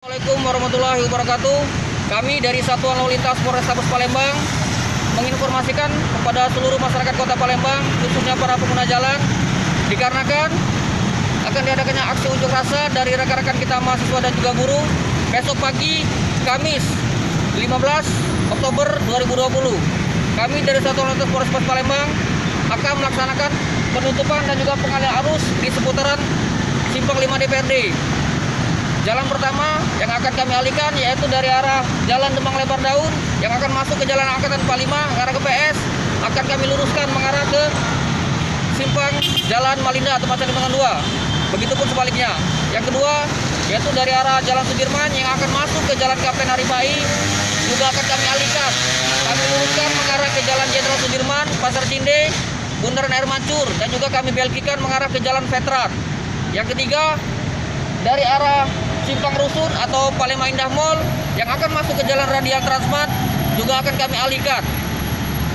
Assalamualaikum warahmatullahi wabarakatuh. Kami dari Satuan Lalu Lintas Polrestabes Palembang menginformasikan kepada seluruh masyarakat Kota Palembang, khususnya para pengguna jalan, dikarenakan akan diadakannya aksi unjuk rasa dari rekan-rekan kita mahasiswa dan juga buruh besok pagi Kamis 15 Oktober 2020. Kami dari Satuan Lalu Lintas Polrestabes Palembang akan melaksanakan penutupan dan juga pengalihan arus di seputaran Simpang 5 DPRD. Jalan pertama yang akan kami alihkan yaitu dari arah Jalan Demang Lebar Daun yang akan masuk ke Jalan Angkatan 45 mengarah ke PS, akan kami luruskan mengarah ke Simpang Jalan Malinda atau Pasar Limbangan 2. Begitupun sebaliknya. Yang kedua yaitu dari arah Jalan Sudirman yang akan masuk ke Jalan Kapten Haripai juga akan kami alihkan. Kami luruskan mengarah ke Jalan Jenderal Sudirman, Pasar Cinde, Bundaran Air Mancur, dan juga kami belkikan mengarah ke Jalan Veteran. Yang ketiga dari arah Simpang Rusun atau Palembang Indah Mall yang akan masuk ke Jalan Radial Transmart juga akan kami alihkan.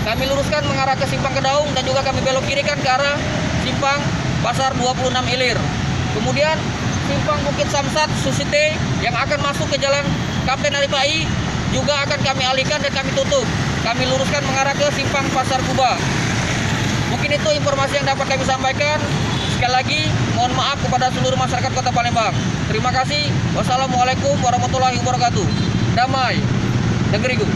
Kami luruskan mengarah ke Simpang Kedaung dan juga kami belok kirikan ke arah Simpang Pasar 26 Ilir. Kemudian Simpang Bukit Samsat Susite yang akan masuk ke Jalan Kapten Haripai juga akan kami alihkan dan kami tutup. Kami luruskan mengarah ke Simpang Pasar Kuba. Mungkin itu informasi yang dapat kami sampaikan. Sekali lagi, mohon maaf kepada seluruh masyarakat Kota Palembang. Terima kasih. Wassalamualaikum warahmatullahi wabarakatuh. Damai negeriku.